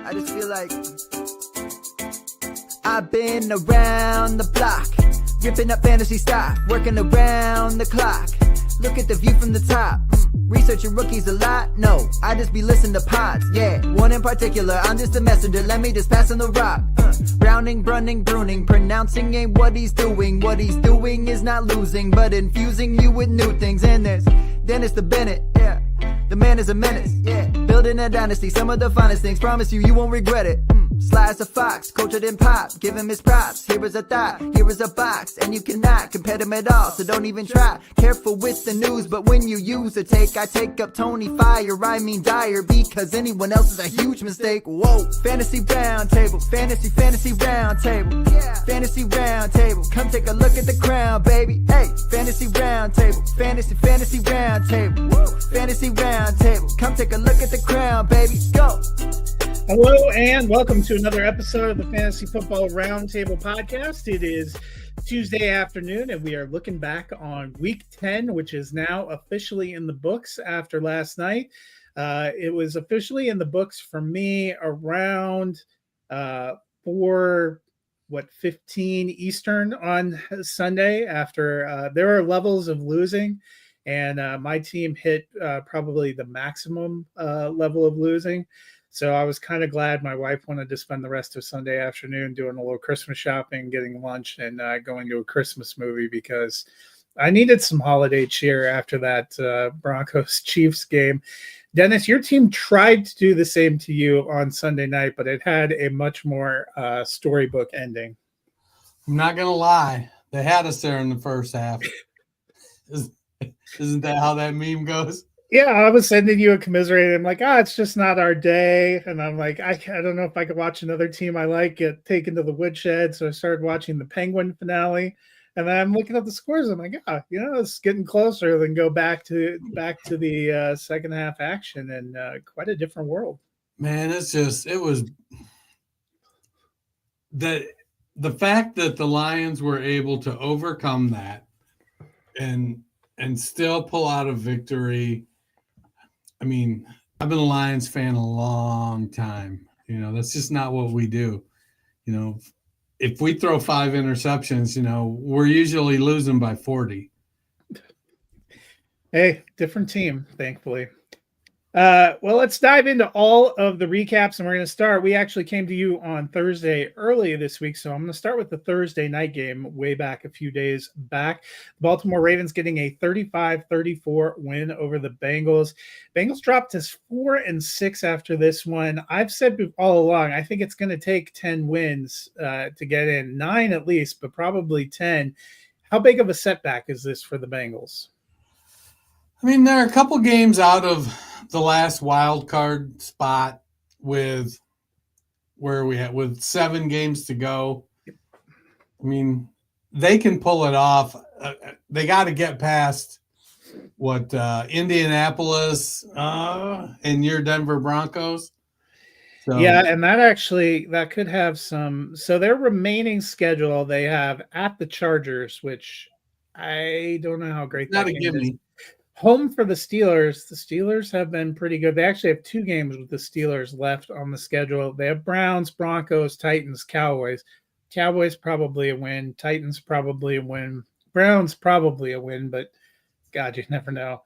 I just feel like I've been around the block, ripping up fantasy stock, working around the clock. Look at the view from the top. Researching rookies a lot? No, I just be listening to pods, yeah. One in particular, I'm just a messenger, let me just pass on the rock. Browning, brunning, pruning, pronouncing ain't what he's doing. What he's doing is not losing, but infusing you with new things. And there's Dennis the Bennett, yeah. The man is a menace, yeah. Building a dynasty, some of the finest things. Promise you, you won't regret it. Sly as a fox, cultured in pop. Give him his props. Here is a thought, here is a box, and you cannot compare them at all. So don't even try. Careful with the news, but when you use a take, I take up Tony Fire. I mean Dyer, because anyone else is a huge mistake. Whoa, fantasy round table, fantasy round table, yeah. Fantasy round table, come take a look at the crown, baby. Hey, fantasy round table, fantasy round table, woo. Fantasy round table, come take a look at the crown, baby. Go. Hello and welcome to another episode of the Fantasy Football Roundtable Podcast. It is Tuesday afternoon and we are looking back on Week 10, which is now officially in the books after last night. It was officially in the books for me around 15 Eastern on Sunday after there are levels of losing. And my team hit probably the maximum level of losing. So I was kind of glad my wife wanted to spend the rest of Sunday afternoon doing a little Christmas shopping, getting lunch, and going to a Christmas movie because I needed some holiday cheer after that Broncos-Chiefs game. Dennis, your team tried to do the same to you on Sunday night, but it had a much more storybook ending. I'm not going to lie. They had us there in the first half. Isn't that how that meme goes? Yeah, I was sending you a commiserated. I'm like, it's just not our day. And I'm like, I don't know if I could watch another team I like get taken to the woodshed. So I started watching the Penguin finale. And then I'm looking at the scores. I'm like, it's getting closer than go back to the second half action and quite a different world. Man, it was the fact that the Lions were able to overcome that and still pull out a victory. I mean, I've been a Lions fan a long time. You know, that's just not what we do. You know, if we throw 5 interceptions, we're usually losing by 40. Hey, different team, thankfully. Well, let's dive into all of the recaps, and we're going to start. We actually came to you on Thursday early this week, so I'm going to start with the Thursday night game way back a few days back. The Baltimore Ravens getting a 35-34 win over the Bengals. Bengals dropped to 4-6 after this one. I've said all along, I think it's going to take 10 wins to get in, 9 at least, but probably 10. How big of a setback is this for the Bengals? I mean, there are a couple games out of the last wild card spot with 7 games to go. I mean, they can pull it off. They got to get past Indianapolis and your Denver Broncos. So. Yeah, and that could have some. So their remaining schedule, they have at the Chargers, which I don't know how great that game is. Home for the Steelers. The Steelers have been pretty good. They actually have 2 games with the Steelers left on the schedule. They have Browns, Broncos, Titans, Cowboys. Cowboys probably a win. Titans probably a win. Browns probably a win, but God, you never know.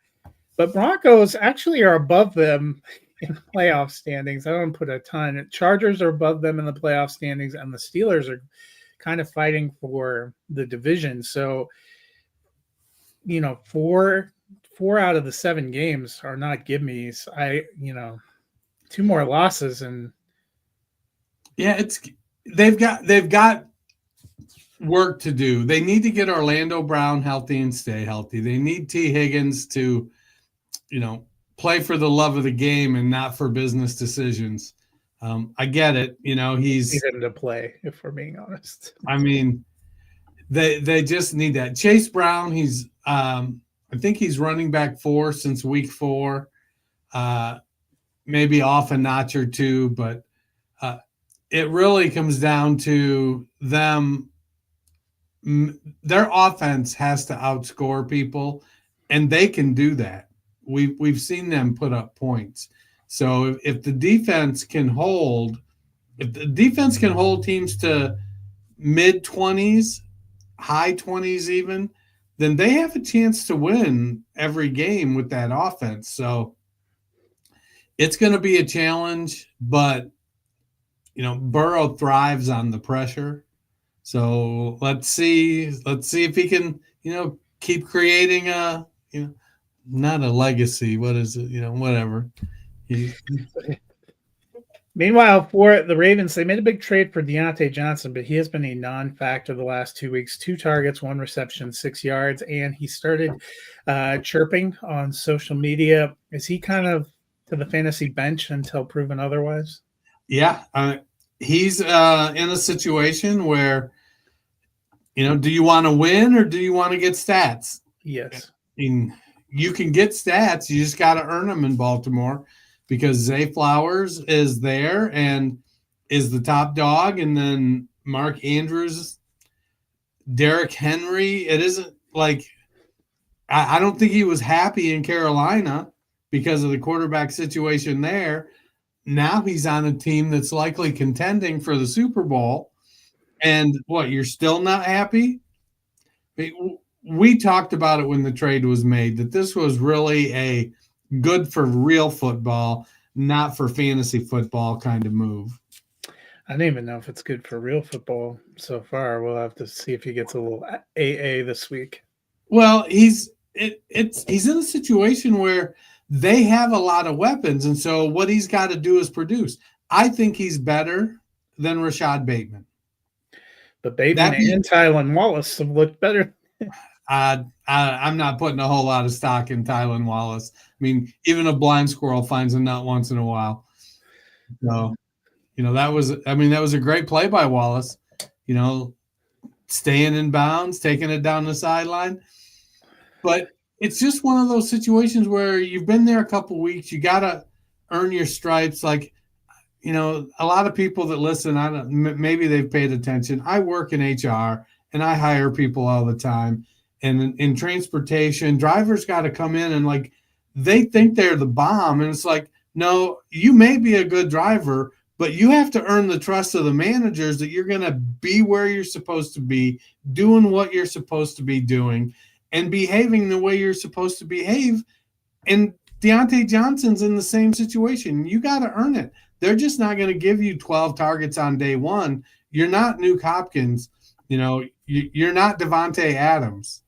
But Broncos actually are above them in the playoff standings. I don't put a ton. Chargers are above them in the playoff standings, and the Steelers are kind of fighting for the division. So, 4 out of the 7 games are not gimmes. 2 more losses and they've got work to do. They need to get Orlando Brown healthy and stay healthy. They need T. Higgins to, play for the love of the game and not for business decisions. I get it. He's him to play, if we're being honest. I mean, they just need that. Chase Brown, he's I think he's running back 4 since week 4, maybe off a notch or 2, but it really comes down to them. Their offense has to outscore people, and they can do that. We've seen them put up points. So if the defense can hold if the defense can hold teams to mid-20s, high 20s even, then they have a chance to win every game with that offense. So it's going to be a challenge, but Burrow thrives on the pressure. So let's see if he can, keep creating a, not a legacy. What is it? Whatever. Meanwhile, for the Ravens, they made a big trade for Deontay Johnson, but he has been a non-factor the last 2 weeks. 2 targets, 1 reception, 6 yards, and he started chirping on social media. Is he kind of to the fantasy bench until proven otherwise? Yeah, he's in a situation where, do you want to win or do you want to get stats? Yes. I mean, you can get stats. You just got to earn them in Baltimore, because Zay Flowers is there and is the top dog. And then Mark Andrews, Derrick Henry. It isn't like I don't think he was happy in Carolina because of the quarterback situation there. Now he's on a team that's likely contending for the Super Bowl. And what, you're still not happy? We talked about it when the trade was made, that this was really a good for real football, not for fantasy football kind of move. I don't even know if it's good for real football so far. We'll have to see if he gets a little AA this week. Well, he's in a situation where they have a lot of weapons, and so what he's got to do is produce. I think he's better than Rashad Bateman. But Bateman and Tylan Wallace have looked better. I'm not putting a whole lot of stock in Tylan Wallace. I mean, even a blind squirrel finds a nut once in a while. So, that was a great play by Wallace, staying in bounds, taking it down the sideline. But it's just one of those situations where you've been there a couple weeks. You got to earn your stripes. Like, a lot of people that listen, maybe they've paid attention. I work in HR and I hire people all the time. And in transportation, drivers got to come in and they think they're the bomb. And it's like, no, you may be a good driver, but you have to earn the trust of the managers that you're going to be where you're supposed to be, doing what you're supposed to be doing, and behaving the way you're supposed to behave. And Deontay Johnson's in the same situation. You got to earn it. They're just not going to give you 12 targets on day one. You're not Nuke Hopkins. You're not Devontae Adams.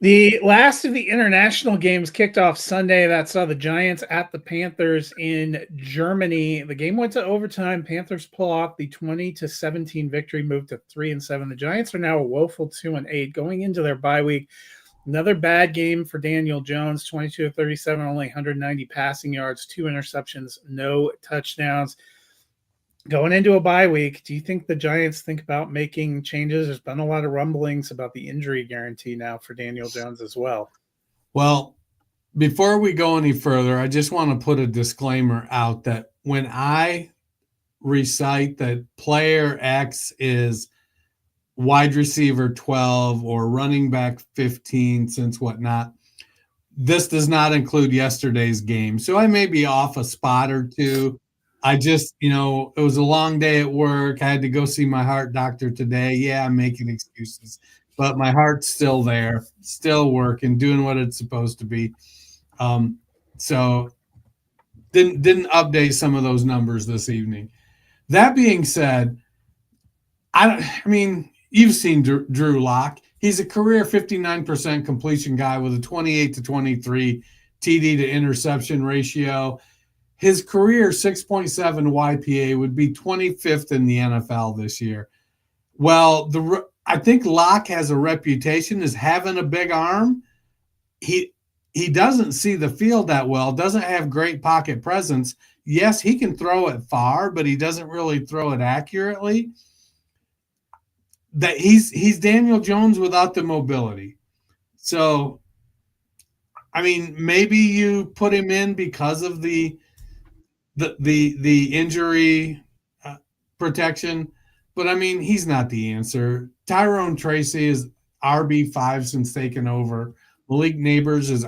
The last of the international games kicked off Sunday. That saw the Giants at the Panthers in Germany. The game went to overtime. Panthers pull off the 20-17 victory, moved to 3-7. The Giants are now a woeful 2-8 going into their bye week. Another bad game for Daniel Jones, 22-37, only 190 passing yards, 2 interceptions, no touchdowns. Going into a bye week, do you think the Giants think about making changes? There's been a lot of rumblings about the injury guarantee now for Daniel Jones as well. Well, before we go any further, I just want to put a disclaimer out that when I recite that player X is wide receiver 12 or running back 15, since whatnot, this does not include yesterday's game. So I may be off a spot or two. I just, it was a long day at work. I had to go see my heart doctor today. Yeah, I'm making excuses, but my heart's still there, still working, doing what it's supposed to be. So didn't update some of those numbers this evening. That being said, I mean, you've seen Drew Lock. He's a career 59% completion guy with a 28-23 TD to interception ratio. His career 6.7 YPA would be 25th in the NFL this year. Well, I think Locke has a reputation as having a big arm. He doesn't see the field that well, doesn't have great pocket presence. Yes, he can throw it far, but he doesn't really throw it accurately. That he's Daniel Jones without the mobility. So, I mean, maybe you put him in because of the injury protection, but I mean, he's not the answer. Tyrone Tracy is RB5 since taking over. Malik Neighbors is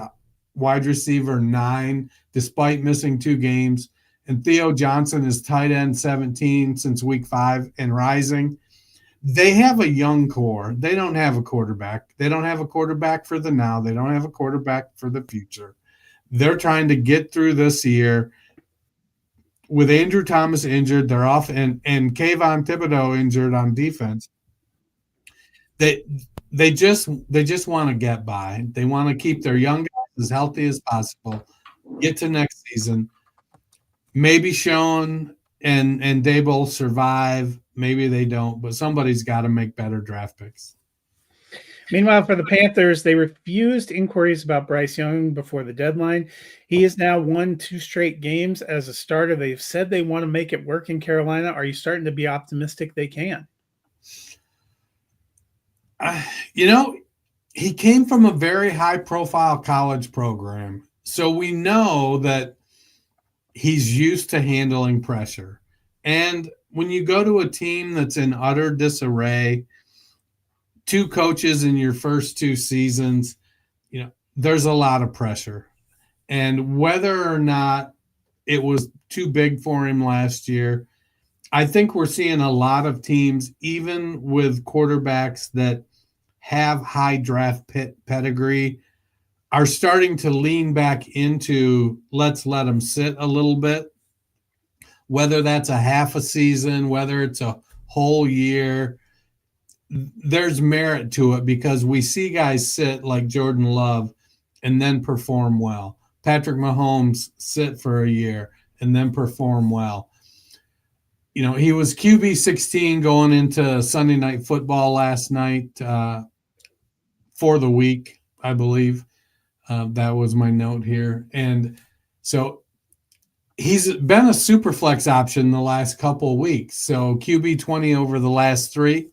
wide receiver 9, despite missing 2 games. and Theo Johnson is tight end 17 since week 5 and rising. They have a young core. They don't have a quarterback. They don't have a quarterback for the now. They don't have a quarterback for the future. They're trying to get through this year. With Andrew Thomas injured, they're off, and Kayvon Thibodeau injured on defense. They just want to get by. They want to keep their young guys as healthy as possible, get to next season. Maybe Schoen and Dable survive. Maybe they don't, but somebody's got to make better draft picks. Meanwhile, for the Panthers, they refused inquiries about Bryce Young before the deadline. He has now won 2 straight games as a starter. They've said they want to make it work in Carolina. Are you starting to be optimistic they can? He came from a very high-profile college program, so we know that he's used to handling pressure. And when you go to a team that's in utter disarray, 2 coaches in your first 2 seasons, there's a lot of pressure. And whether or not it was too big for him last year, I think we're seeing a lot of teams, even with quarterbacks that have high draft pedigree, are starting to lean back into let's let them sit a little bit. Whether that's a half a season, whether it's a whole year, there's merit to it because we see guys sit like Jordan Love and then perform well. Patrick Mahomes sit for a year and then perform well. He was QB 16 going into Sunday Night Football last night for the week, I believe. That was my note here. And so he's been a super flex option the last couple of weeks. So QB 20 over the last 3.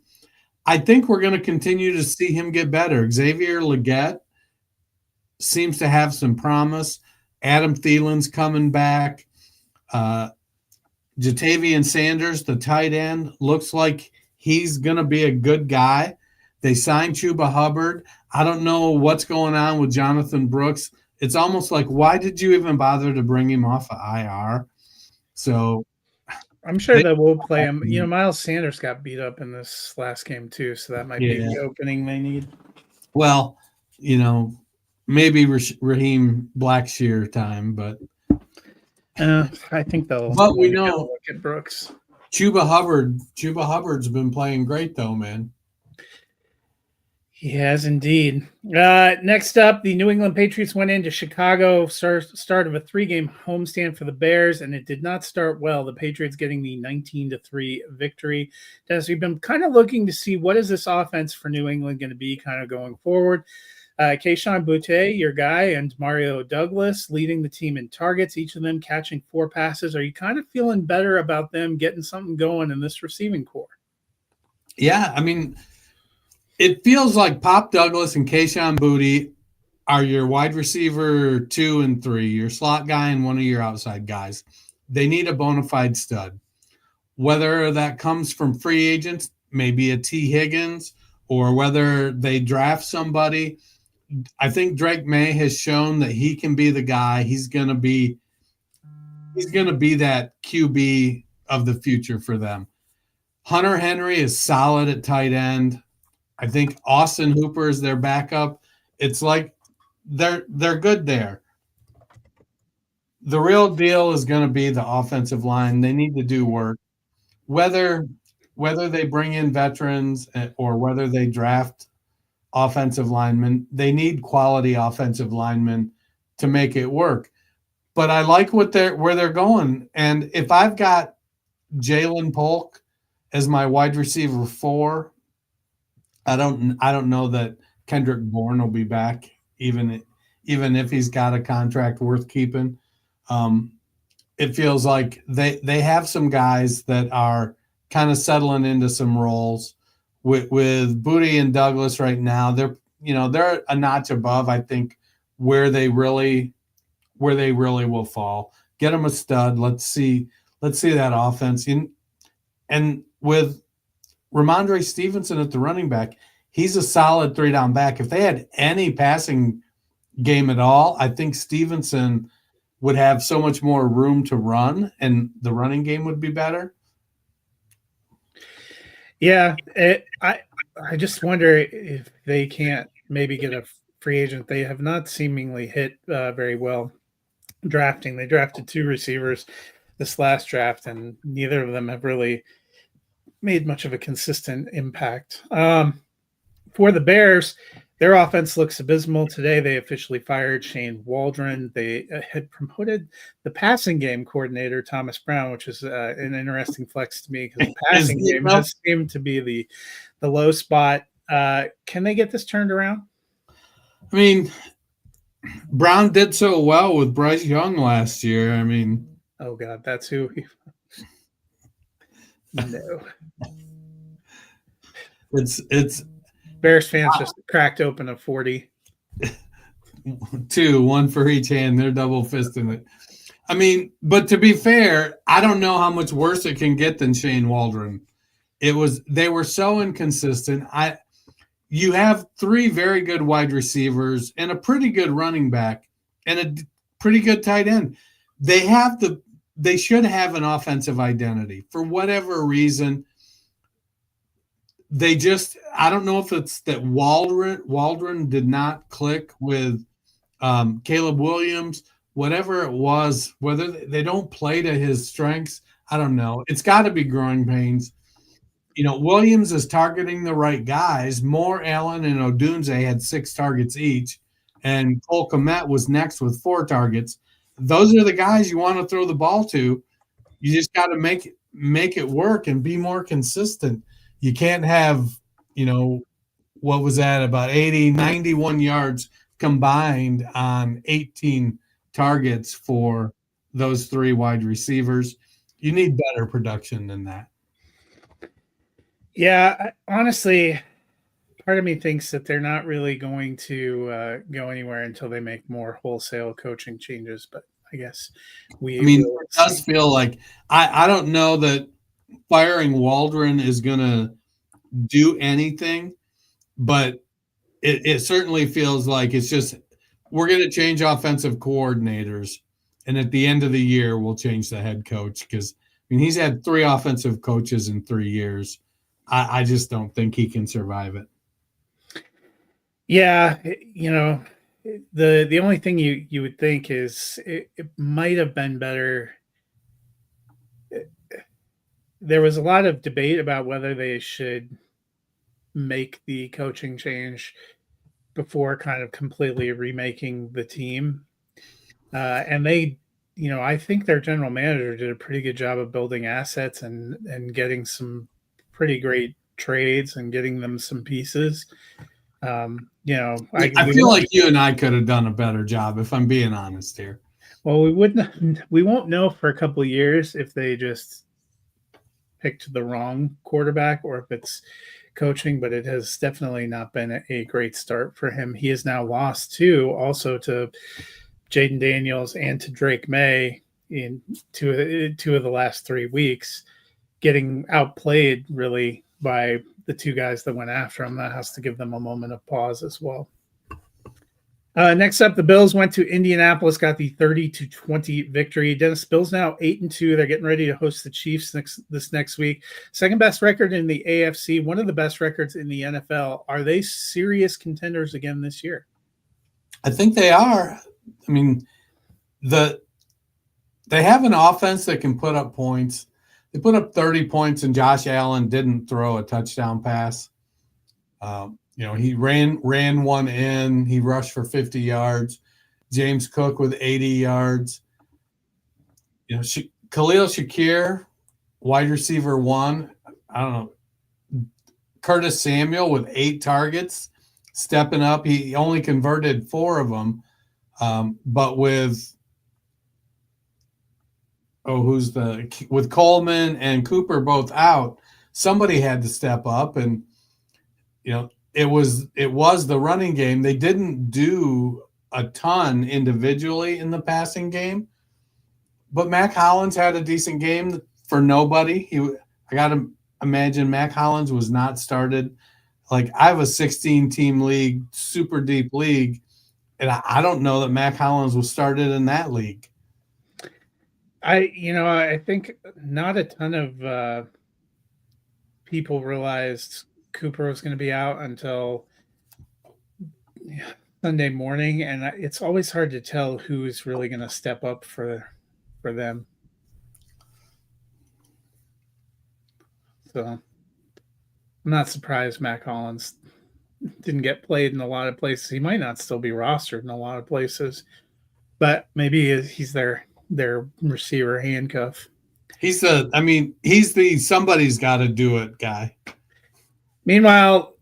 I think we're going to continue to see him get better. Xavier Legette seems to have some promise. Adam Thielen's coming back. Jatavian Sanders, the tight end, looks like he's going to be a good guy. They signed Chuba Hubbard. I don't know what's going on with Jonathan Brooks. It's almost like, why did you even bother to bring him off of IR? So I'm sure that we'll play him. Miles Sanders got beat up in this last game too, so that might be the opening they need. Well, maybe Raheem Blackshear time, but I think they'll. But we know look at Brooks. Chuba Hubbard's been playing great though, man. He has indeed. Next up, the New England Patriots went into Chicago, start of a 3-game homestand for the Bears, and it did not start well. The Patriots getting the 19-3 victory. Dennis, we've been kind of looking to see what is this offense for New England going to be kind of going forward. Kayshon Boutte, your guy, and Mario Douglas leading the team in targets, each of them catching 4 passes. Are you kind of feeling better about them getting something going in this receiving core? Yeah, I mean, it feels like Pop Douglas and Kayshon Boutte are your wide receiver 2 and 3, your slot guy and one of your outside guys. They need a bona fide stud. Whether that comes from free agents, maybe a T. Higgins, or whether they draft somebody, I think Drake May has shown that he can be the guy. He's going to be that QB of the future for them. Hunter Henry is solid at tight end. I think Austin Hooper is their backup. It's like they're good there. The real deal is going to be the offensive line. They need to do work. Whether they bring in veterans or whether they draft offensive linemen, they need quality offensive linemen to make it work. But I like where they're going. And if I've got Jalen Polk as my wide receiver 4, I don't know that Kendrick Bourne will be back, even if he's got a contract worth keeping. It feels like they have some guys that are kind of settling into some roles. With Boutte and Douglas right now, they're a notch above, I think, where they really will fall. Get them a stud. Let's see that offense. And with Ramondre Stevenson at the running back, he's a solid 3-down back. If they had any passing game at all, I think Stevenson would have so much more room to run and the running game would be better. Yeah, I just wonder if they can't maybe get a free agent. They have not seemingly hit very well drafting. They drafted 2 receivers this last draft, and neither of them have really made much of a consistent impact. For the Bears, their offense looks abysmal. Today, they officially fired Shane Waldron. They had promoted the passing game coordinator, Thomas Brown, which is an interesting flex to me because the passing game has seemed to be the low spot. Can they get this turned around? I mean, Brown did so well with Bryce Young last year. I mean, oh God, that's who he. No. It's Bears fans just cracked open a 40. 2, 1 for each hand. They're double fisting it. I mean, but to be fair, I don't know how much worse it can get than Shane Waldron. They were so inconsistent. You have 3 very good wide receivers and a pretty good running back and a pretty good tight end. They should have an offensive identity. For whatever reason, I don't know if it's that Waldron did not click with Caleb Williams, whatever it was, whether they don't play to his strengths, I don't know. It's got to be growing pains. Williams is targeting the right guys. Moore, Allen, and Odunze had 6 targets each, and Cole Kmet was next with 4 targets. Those are the guys you want to throw the ball to. You just got to make it work and be more consistent. You can't have, what was that, about 80, 91 yards combined on 18 targets for those 3 wide receivers. You need better production than that. Yeah, honestly, part of me thinks that they're not really going to go anywhere until they make more wholesale coaching changes. But I guess it does feel like I don't know that firing Waldron is going to do anything, but it certainly feels like it's just we're going to change offensive coordinators, and at the end of the year we'll change the head coach because he's had 3 offensive coaches in 3 years. I just don't think he can survive it. Yeah, the only thing you would think is it might have been better. There was a lot of debate about whether they should make the coaching change before kind of completely remaking the team. And they, I think their general manager did a pretty good job of building assets and getting some pretty great trades and getting them some pieces. I feel like you and I could have done a better job, if I'm being honest here. Well, we won't know for a couple of years if they just picked the wrong quarterback or if it's coaching, but it has definitely not been a great start for him. He has now lost also to Jaden Daniels and to Drake May in two of the last 3 weeks, getting outplayed really by the 2 guys that went after him. That has to give them a moment of pause as well. Next up, the Bills went to Indianapolis, got the 30-20 victory. Dennis, Bills now 8-2. They're getting ready to host the Chiefs this next week. Second best record in the AFC, one of the best records in the NFL. Are they serious contenders again this year? I think they are. I mean, they have an offense that can put up points. They put up 30 points, and Josh Allen didn't throw a touchdown pass. He ran one in. He rushed for 50 yards. James Cook with 80 yards. Khalil Shakir, wide receiver 1. I don't know. Curtis Samuel with 8 targets, stepping up. He only converted 4 of them, but with with Coleman and Cooper both out, somebody had to step up, and it was the running game. They didn't do a ton individually in the passing game, but Mac Hollins had a decent game for nobody. I got to imagine Mac Hollins was not started. Like, I have a 16-team league, super deep league, and I don't know that Mac Hollins was started in that league. I think not a ton of people realized Cooper was going to be out until Sunday morning, and it's always hard to tell who's really going to step up for them. So I'm not surprised Matt Collins didn't get played in a lot of places. He might not still be rostered in a lot of places, but maybe he's their receiver handcuff. He's the somebody's got to do it guy. Meanwhile,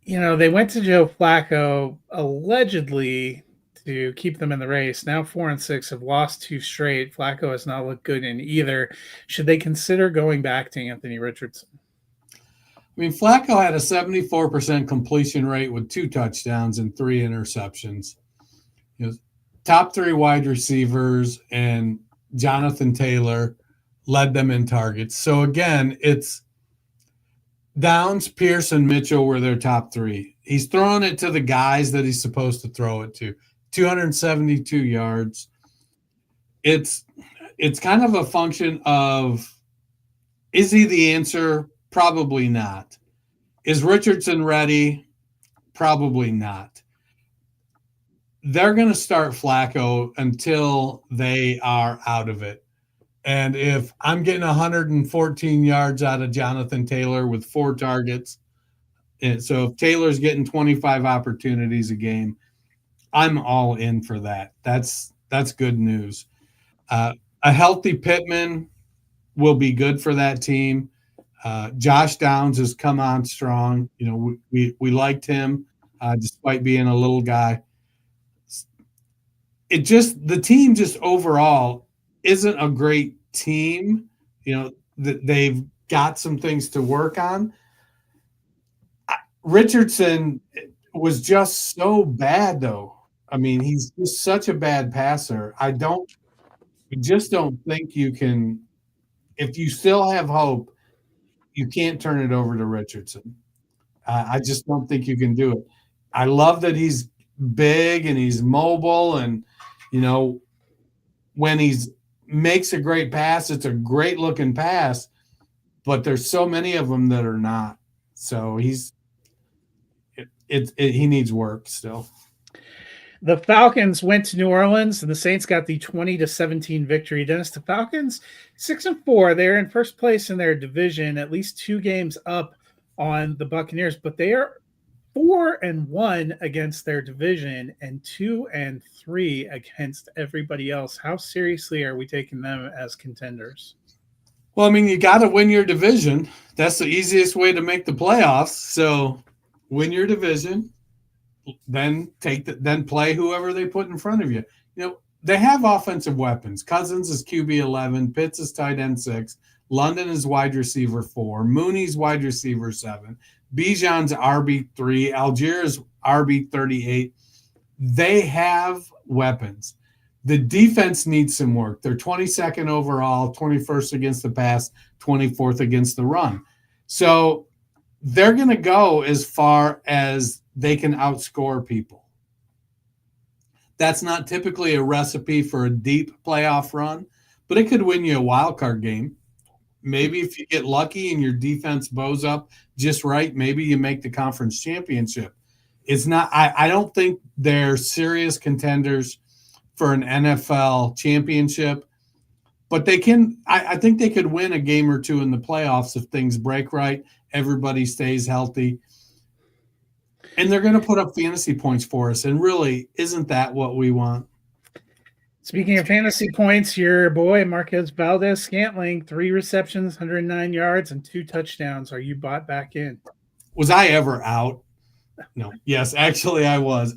they went to Joe Flacco allegedly to keep them in the race. Now 4-6 have lost 2 straight. Flacco has not looked good in either. Should they consider going back to Anthony Richardson? I mean, Flacco had a 74% completion rate with 2 touchdowns and 3 interceptions. Top 3 wide receivers and Jonathan Taylor led them in targets. So again, it's Downs, Pierce, and Mitchell were their top 3. He's throwing it to the guys that he's supposed to throw it to. 272 yards. It's kind of a function of, is he the answer? Probably not. Is Richardson ready? Probably not. They're going to start Flacco until they are out of it. And if I'm getting 114 yards out of Jonathan Taylor with 4 targets, and so if Taylor's getting 25 opportunities a game, I'm all in for that. That's good news. A healthy Pittman will be good for that team. Josh Downs has come on strong. We liked him despite being a little guy. The team just overall isn't a great team. They've got some things to work on. Richardson was just so bad, though. I mean, he's just such a bad passer. I just don't think you can. If you still have hope, you can't turn it over to Richardson. I just don't think you can do it. I love that he's big and he's mobile, and when he makes a great pass, it's a great looking pass, but there's so many of them that are not. So he needs work still. The Falcons went to New Orleans, and the Saints got the 20-17 victory. Dennis, the Falcons 6-4. They're in first place in their division, at least 2 games up on the Buccaneers, but they are 4-1 against their division and 2-3 against everybody else. How seriously are we taking them as contenders? Well, I mean, you got to win your division. That's the easiest way to make the playoffs. So win your division. Then play whoever they put in front of you. They have offensive weapons. Cousins is QB 11, Pitts is tight end 6, London is wide receiver 4, Mooney's wide receiver 7, Bijan's RB 3, Algiers RB 38. They have weapons. The defense needs some work. They're 22nd overall, 21st against the pass, 24th against the run. So they're going to go as far as they can outscore people. That's not typically a recipe for a deep playoff run, but it could win you a wild card game. Maybe if you get lucky and your defense bows up just right, maybe you make the conference championship. It's not. I don't think they're serious contenders for an NFL championship, but they can. I think they could win a game or 2 in the playoffs if things break right, everybody stays healthy. And they're going to put up fantasy points for us. And really, isn't that what we want? Speaking of fantasy points, your boy Marquez Valdes-Scantling, 3 receptions, 109 yards, and 2 touchdowns. Are you bought back in? Was I ever out? No. Yes, actually I was.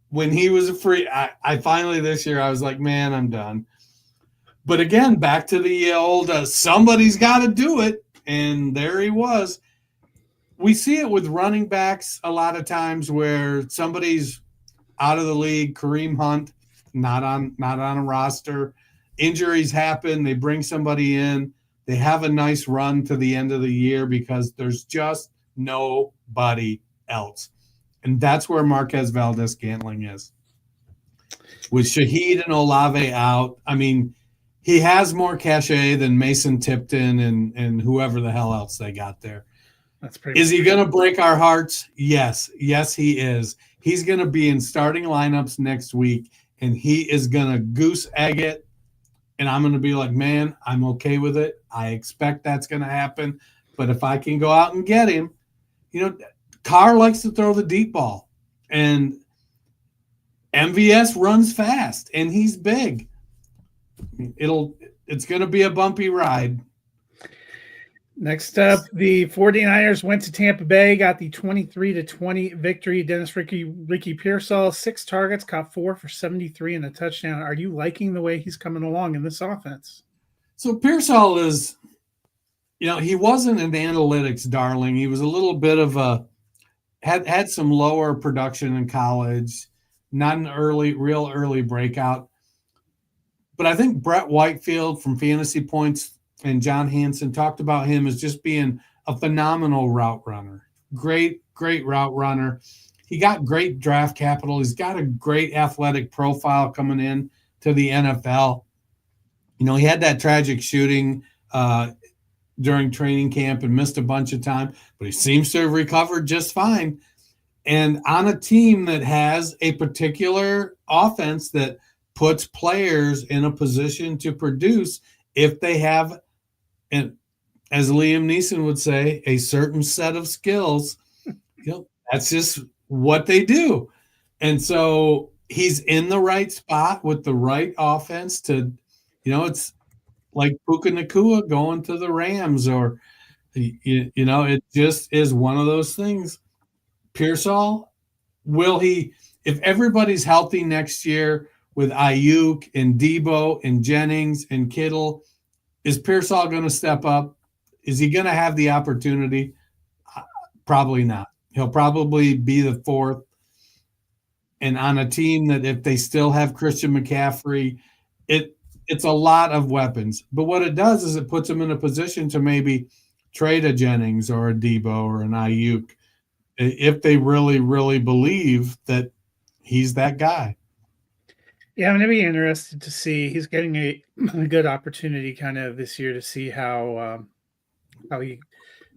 When he was a free, I finally this year, I was like, man, I'm done. But again, back to the old somebody's got to do it. And there he was. We see it with running backs a lot of times where somebody's out of the league. Kareem Hunt, not on a roster. Injuries happen. They bring somebody in. They have a nice run to the end of the year because there's just nobody else. And that's where Marquez Valdes-Scantling is. With Shaheed and Olave out, I mean, he has more cachet than Mason Tipton and whoever the hell else they got there. That's pretty. Is he going to break our hearts? Yes. Yes, he is. He's going to be in starting lineups next week, and he is going to goose egg it. And I'm going to be like, man, I'm okay with it. I expect that's going to happen. But if I can go out and get him, Carr likes to throw the deep ball. And MVS runs fast, and he's big. It's going to be a bumpy ride. Next up, the 49ers went to Tampa Bay, got the 23-20 victory. Dennis Ricky Pearsall, 6 targets, caught 4 for 73 and a touchdown. Are you liking the way he's coming along in this offense? So Pearsall is, he wasn't an analytics darling. He was a little bit of had some lower production in college, not an real early breakout. But I think Brett Whitefield from Fantasy Points and John Hansen talked about him as just being a phenomenal route runner. Great route runner. He got great draft capital. He's got a great athletic profile coming in to the NFL. He had that tragic shooting during training camp and missed a bunch of time, but he seems to have recovered just fine. And on a team that has a particular offense that puts players in a position to produce if they have, and as Liam Neeson would say, a certain set of skills. That's just what they do. And so he's in the right spot with the right offense to, it's like Puka Nacua going to the Rams, or, it just is one of those things. Pearsall, will he, if everybody's healthy next year with Ayuk and Debo and Jennings and Kittle, is Pearsall going to step up? Is he going to have the opportunity? Probably not. He'll probably be the 4th. And on a team that if they still have Christian McCaffrey, it's a lot of weapons. But what it does is it puts them in a position to maybe trade a Jennings or a Debo or an Ayuk if they really, really believe that he's that guy. Yeah, I'm going to be interested to see. He's getting a good opportunity kind of this year to see how he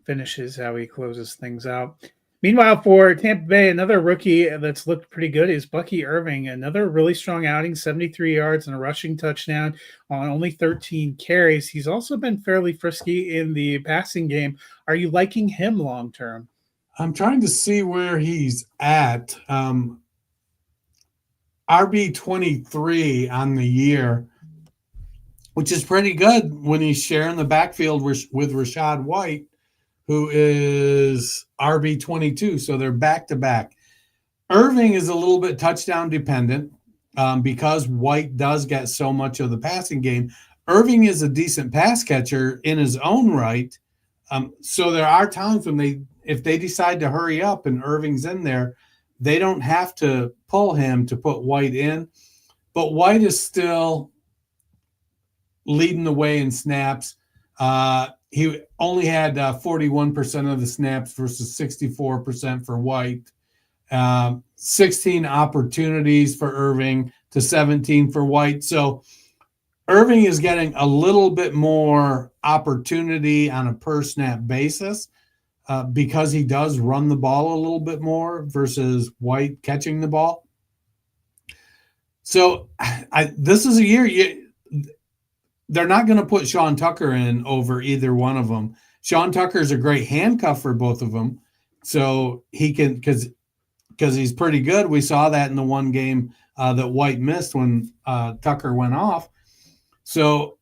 finishes, how he closes things out. Meanwhile, for Tampa Bay, another rookie that's looked pretty good is Bucky Irving. Another really strong outing, 73 yards and a rushing touchdown on only 13 carries. He's also been fairly frisky in the passing game. Are you liking him long term? I'm trying to see where he's at. RB23 on the year, which is pretty good when he's sharing the backfield with Rachaad White, who is RB22. So they're back-to-back. Irving is a little bit touchdown dependent because White does get so much of the passing game. Irving is a decent pass catcher in his own right. So there are times when if they decide to hurry up and Irving's in there, they don't have to pull him to put White in. But White is still leading the way in snaps. He only had 41% of the snaps versus 64% for White. 16 opportunities for Irving to 17 for White. So Irving is getting a little bit more opportunity on a per snap basis because he does run the ball a little bit more versus White catching the ball. So this is a year they're not going to put Sean Tucker in over either one of them. Sean Tucker is a great handcuff for both of them. So he can, because he's pretty good. We saw that in the one game that White missed when Tucker went off. So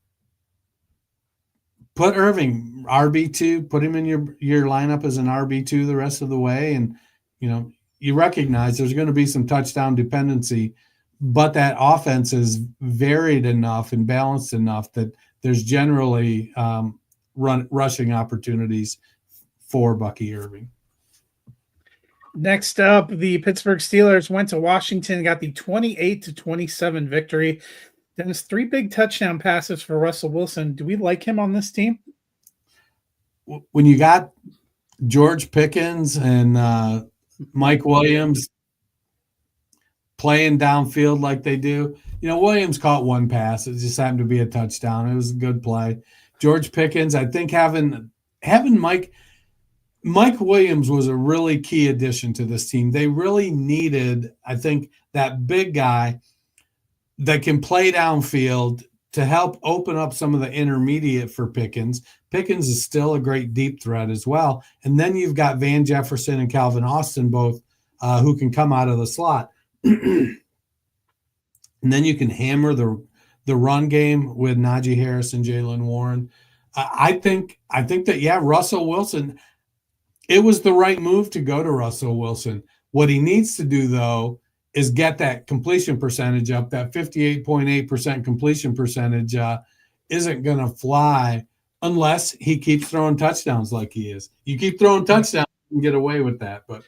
put Irving RB2, put him in your lineup as an RB2 the rest of the way. And, you recognize there's going to be some touchdown dependency, but that offense is varied enough and balanced enough that there's generally rushing opportunities for Bucky Irving. Next up, the Pittsburgh Steelers went to Washington and got the 28-27 victory. Dennis, 3 big touchdown passes for Russell Wilson. Do we like him on this team? When you got George Pickens and Mike Williams, playing downfield like they do. Williams caught one pass. It just happened to be a touchdown. It was a good play. George Pickens, I think having Mike Williams was a really key addition to this team. They really needed, I think, that big guy that can play downfield to help open up some of the intermediate for Pickens. Pickens is still a great deep threat as well. And then you've got Van Jefferson and Calvin Austin, both who can come out of the slot. And then you can hammer the run game with Najee Harris and Jaylen Warren. I think that, Russell Wilson, it was the right move to go to Russell Wilson. What he needs to do, though, is get that completion percentage up. That 58.8% completion percentage isn't going to fly unless he keeps throwing touchdowns like he is. You keep throwing touchdowns, you can get away with that. But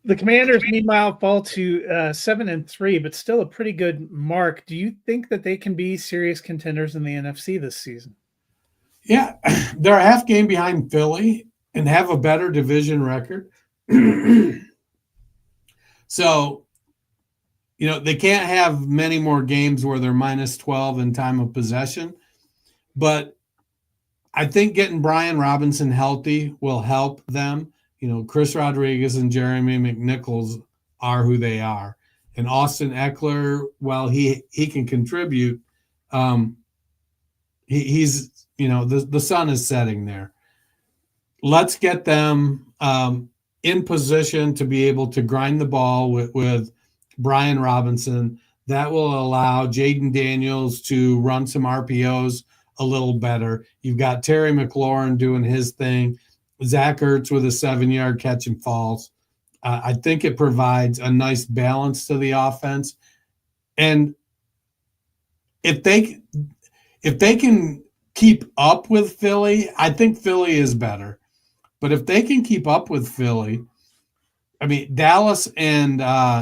the Commanders, meanwhile, fall to 7-3, but still a pretty good mark. Do you think that they can be serious contenders in the NFC this season? Yeah, they're a half game behind Philly and have a better division record. So, they can't have many more games where they're minus 12 in time of possession. But I think getting Brian Robinson healthy will help them. Chris Rodriguez and Jeremy McNichols are who they are. And Austin Eckler, while he can contribute, he's the sun is setting there. Let's get them in position to be able to grind the ball with Brian Robinson. That will allow Jaden Daniels to run some RPOs a little better. You've got Terry McLaurin doing his thing. Zach Ertz with a 7-yard catch and falls. I think it provides a nice balance to the offense. And if they can keep up with Philly, I think Philly is better. But if they can keep up with Philly, I mean, Dallas and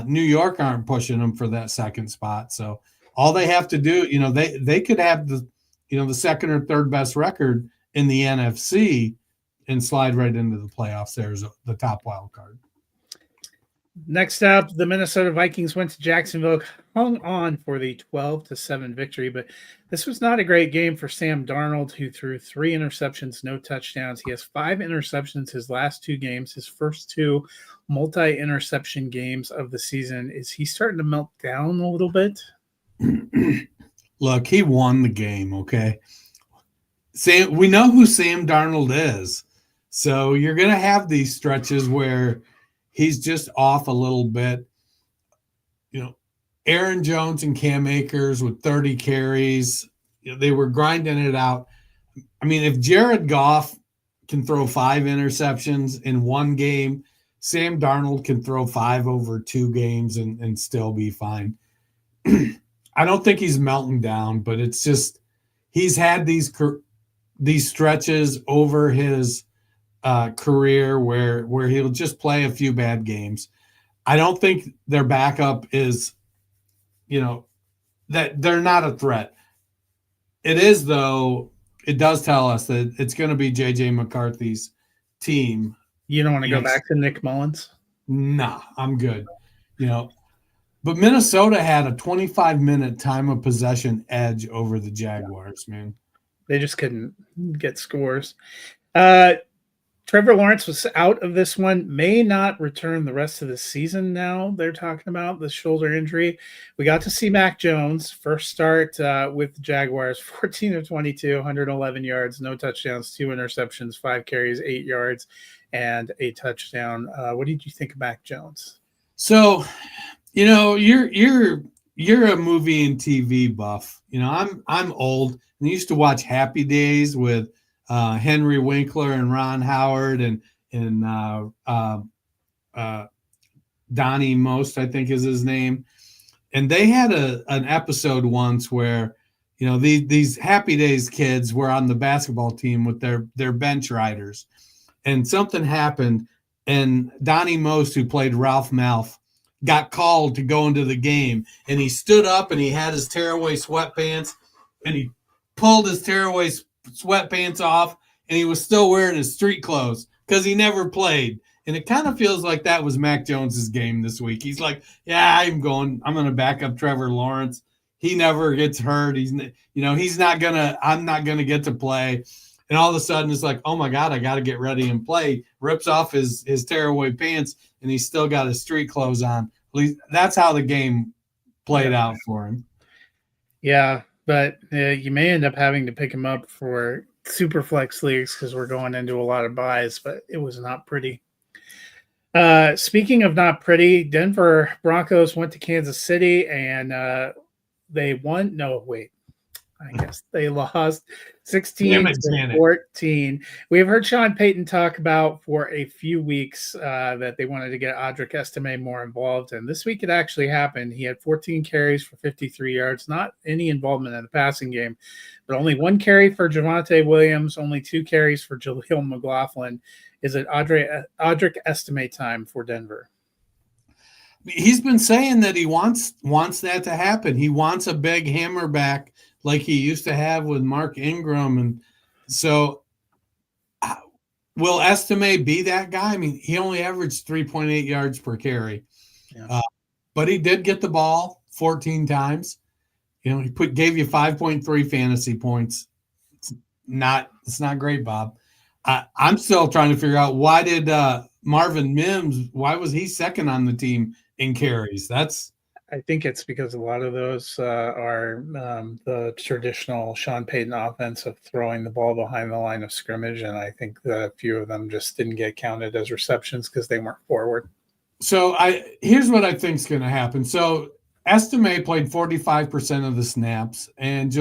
New York aren't pushing them for that second spot. So all they have to do, they could have the second or third best record in the NFC and slide right into the playoffs. There's the top wild card. Next up, the Minnesota Vikings went to Jacksonville, hung on for the 12-7 victory, but this was not a great game for Sam Darnold, who threw 3 interceptions, no touchdowns. He has 5 interceptions his last 2 games, his first 2 multi-interception games of the season. Is he starting to melt down a little bit? Look, he won the game, okay? We know who Sam Darnold is. So you're going to have these stretches where he's just off a little bit. Aaron Jones and Cam Akers with 30 carries, they were grinding it out. I mean, if Jared Goff can throw 5 interceptions in one game, Sam Darnold can throw 5 over 2 games and still be fine. I don't think he's melting down, but it's just he's had these stretches over his career where he'll just play a few bad games. I don't think their backup is, that they're not a threat. It is, though, it does tell us that it's going to be J.J. McCarthy's team. You don't want to go back to Nick Mullins? Nah, I'm good. But Minnesota had a 25-minute time of possession edge over the Jaguars, man. They just couldn't get scores. Trevor Lawrence was out of this one, may not return the rest of the season now. They're talking about the shoulder injury. We got to see Mac Jones, first start with the Jaguars, 14 of 22, 111 yards, no touchdowns, 2 interceptions, 5 carries, 8 yards, and a touchdown. What did you think of Mac Jones? So, you're a movie and TV buff. I'm old and I used to watch Happy Days with Henry Winkler and Ron Howard and Donnie Most, I think is his name. And they had an episode once where, these Happy Days kids were on the basketball team with their bench riders, and something happened. And Donnie Most, who played Ralph Malph, got called to go into the game, and he stood up and he had his tearaway sweatpants and he pulled his tearaway sweatpants off, and he was still wearing his street clothes because he never played. And it kind of feels like that was Mac Jones's game this week. He's like, yeah, I'm going to back up Trevor Lawrence. He never gets hurt. I'm not going to get to play. And all of a sudden it's like, oh my God, I got to get ready and play. Rips off his tearaway pants and he's still got his street clothes on. At least that's how the game played out for him. Yeah, but you may end up having to pick him up for super flex leagues because we're going into a lot of buys, but it was not pretty. Speaking of not pretty, Denver Broncos went to Kansas City and they won. No, wait. I guess they lost 16-14. We've heard Sean Payton talk about for a few weeks that they wanted to get Audric Estime more involved. And this week it actually happened. He had 14 carries for 53 yards, not any involvement in the passing game, but only one carry for Javonte Williams, only 2 carries for Jaleel McLaughlin. Is it Audric Estime time for Denver? He's been saying that he wants that to happen. He wants a big hammer back like he used to have with Mark Ingram. And so will Estime be that guy? I mean, he only averaged 3.8 yards per carry. Yeah. But he did get the ball 14 times. He gave you 5.3 fantasy points. It's not great, Bob. I'm still trying to figure out why did Marvin Mims, why was he second on the team in carries? I think it's because a lot of those are the traditional Sean Payton offense of throwing the ball behind the line of scrimmage, and I think a few of them just didn't get counted as receptions because they weren't forward. So here's what I think is going to happen. So Estime played 45% of the snaps, and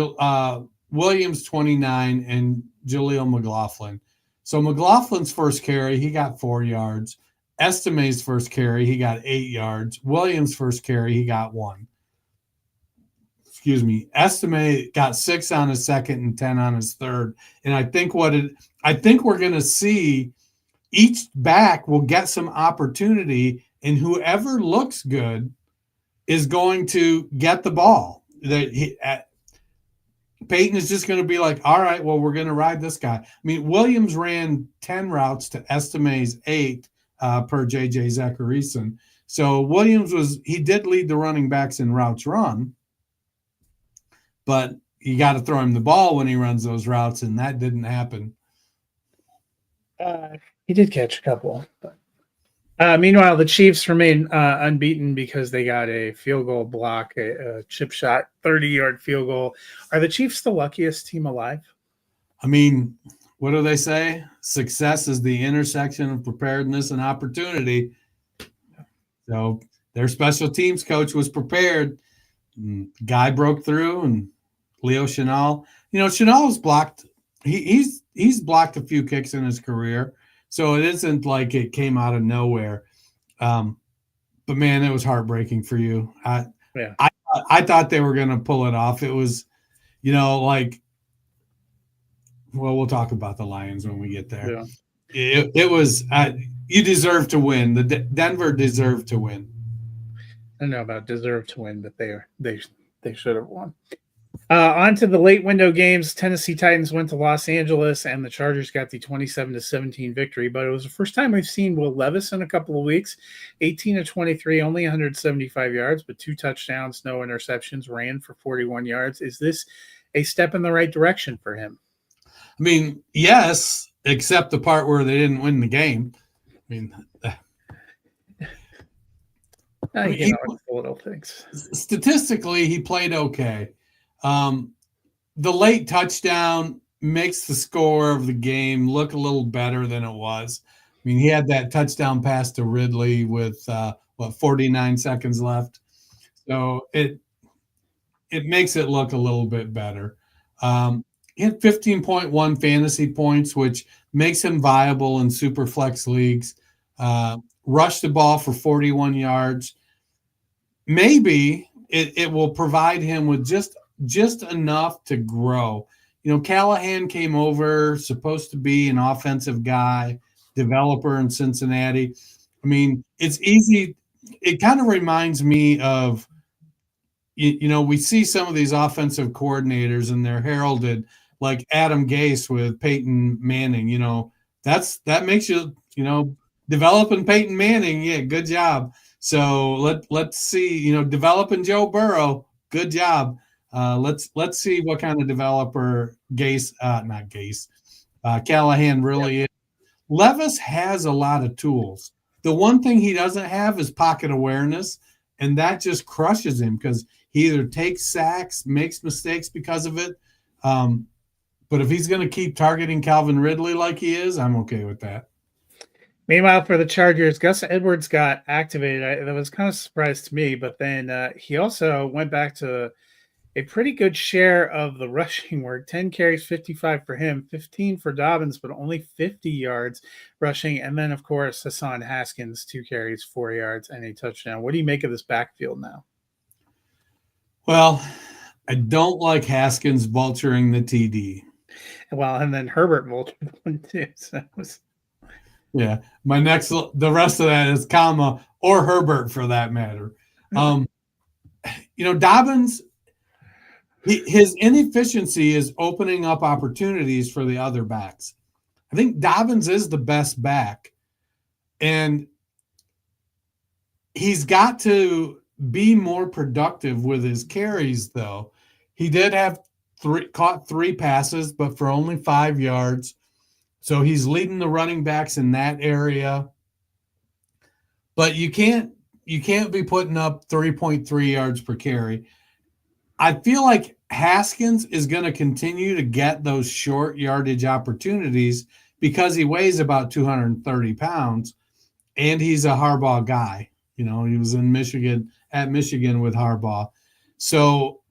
Williams 29, and Jaleel McLaughlin. So McLaughlin's first carry, he got 4 yards. Estime's first carry, he got 8 yards. Williams' first carry, he got 1. Estime got 6 on his second and 10 on his third. And I think we're going to see each back will get some opportunity, and whoever looks good is going to get the ball. Peyton is just going to be like, all right, well, we're going to ride this guy. I mean, Williams ran 10 routes to Estime's 8 per J.J. Zacharyson. So Williams he did lead the running backs in routes run, but you got to throw him the ball when he runs those routes, and that didn't happen. He did catch a couple. But meanwhile, the Chiefs remain unbeaten because they got a field goal block, a chip shot, 30-yard field goal. Are the Chiefs the luckiest team alive? I mean, what do they say? Success is the intersection of preparedness and opportunity. So their special teams coach was prepared. Guy broke through, and Leo Chenal. Chenal's blocked. He's blocked a few kicks in his career, so it isn't like it came out of nowhere. But man, it was heartbreaking for you. I thought they were going to pull it off. It was, well, we'll talk about the Lions when we get there. Yeah. It was you deserve to win. The Denver deserved to win. I don't know about deserve to win, but they should have won. On to the late window games. Tennessee Titans went to Los Angeles, and the Chargers got the 27-17 victory. But it was the first time we've seen Will Levis in a couple of weeks. 18-23, only 175 yards, but 2 touchdowns, no interceptions, ran for 41 yards. Is this a step in the right direction for him? I mean, yes, except the part where they didn't win the game. I mean, little things. Statistically, he played okay. The late touchdown makes the score of the game look a little better than it was. I mean, he had that touchdown pass to Ridley with 49 seconds left. So it makes it look a little bit better. He had 15.1 fantasy points, which makes him viable in super flex leagues. Rushed the ball for 41 yards. Maybe it will provide him with just enough to grow. Callahan came over, supposed to be an offensive guy, developer in Cincinnati. I mean, it's easy. It kind of reminds me of, we see some of these offensive coordinators and they're heralded like Adam Gase with Peyton Manning. That makes you, developing Peyton Manning. Yeah, good job. So let's see. Developing Joe Burrow. Good job. Let's see what kind of developer Callahan really is. Levis has a lot of tools. The one thing he doesn't have is pocket awareness, and that just crushes him because he either takes sacks, makes mistakes because of it. But if he's going to keep targeting Calvin Ridley like he is, I'm okay with that. Meanwhile, for the Chargers, Gus Edwards got activated. That was kind of a surprise to me, but then he also went back to a pretty good share of the rushing work. 10 carries, 55 for him, 15 for Dobbins, but only 50 yards rushing. And then, of course, Hassan Haskins, 2 carries, 4 yards, and a touchdown. What do you make of this backfield now? Well, I don't like Haskins vulturing the TD. Well, and then Herbert vultured one too. So yeah, the rest of that is comma or Herbert for that matter. Dobbins, his inefficiency is opening up opportunities for the other backs. I think Dobbins is the best back, and he's got to be more productive with his carries, though. He did have caught 3 passes, but for only 5 yards. So he's leading the running backs in that area. But you can't be putting up 3.3 yards per carry. I feel like Haskins is going to continue to get those short yardage opportunities because he weighs about 230 pounds, and he's a Harbaugh guy. He was in Michigan with Harbaugh. So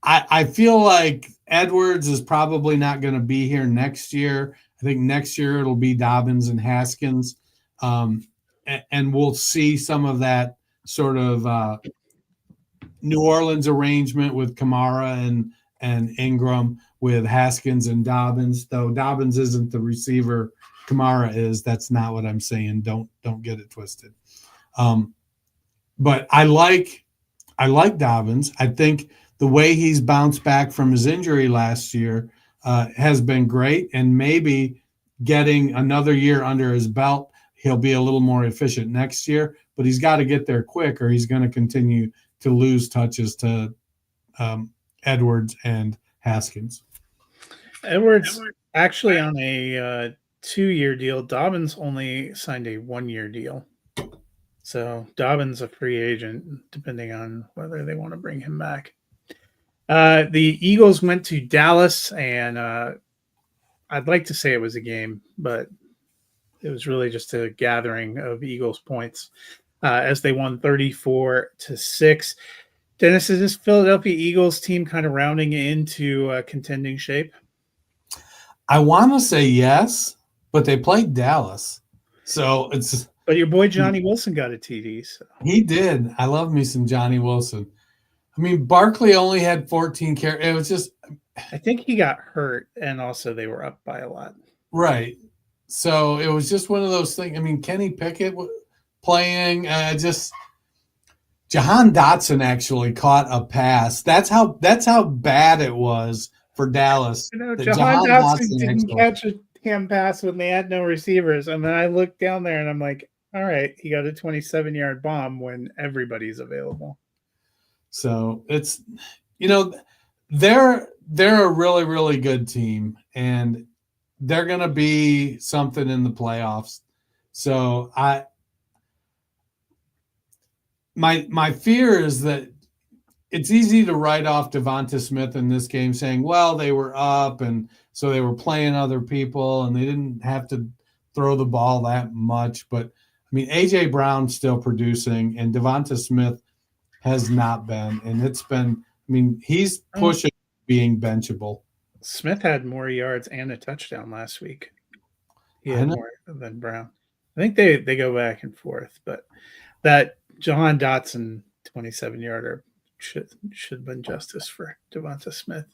I feel like Edwards is probably not going to be here next year. I think next year it'll be Dobbins and Haskins. And we'll see some of that sort of New Orleans arrangement with Kamara and Ingram with Haskins and Dobbins, though Dobbins isn't the receiver Kamara is. That's not what I'm saying. Don't get it twisted. But I like Dobbins. I think the way he's bounced back from his injury last year has been great, and maybe getting another year under his belt, he'll be a little more efficient next year, but he's got to get there quick or he's going to continue to lose touches to Edwards and Haskins. Edwards actually on a 2-year deal. Dobbins only signed a 1-year deal. So Dobbins a free agent, depending on whether they want to bring him back. The Eagles went to Dallas, and I'd like to say it was a game, but it was really just a gathering of Eagles points as they won 34-6. Dennis, is this Philadelphia Eagles team kind of rounding into contending shape? I want to say yes, but they played Dallas. So it's. But your boy Johnny Wilson got a TD. So. He did. I love me some Johnny Wilson. I mean, Barkley only had 14 carries. It was just. I think he got hurt, and also they were up by a lot. Right. So it was just one of those things. I mean, Kenny Pickett playing, Jahan Dotson actually caught a pass. That's how bad it was for Dallas. Jahan Dotson didn't catch a damn pass when they had no receivers. And then I looked down there and I'm like, all right, he got a 27-yard bomb when everybody's available. So it's, they're a really, really good team, and they're going to be something in the playoffs. So my fear is that it's easy to write off Devonta Smith in this game saying, well, they were up and so they were playing other people and they didn't have to throw the ball that much. But I mean, AJ Brown's still producing and Devonta Smith has not been. And it's been, he's pushing being benchable. Smith had more yards and a touchdown last week. He had more than Brown. I think they go back and forth, but that Jahan Dotson 27-yarder should have been justice for Devonta Smith.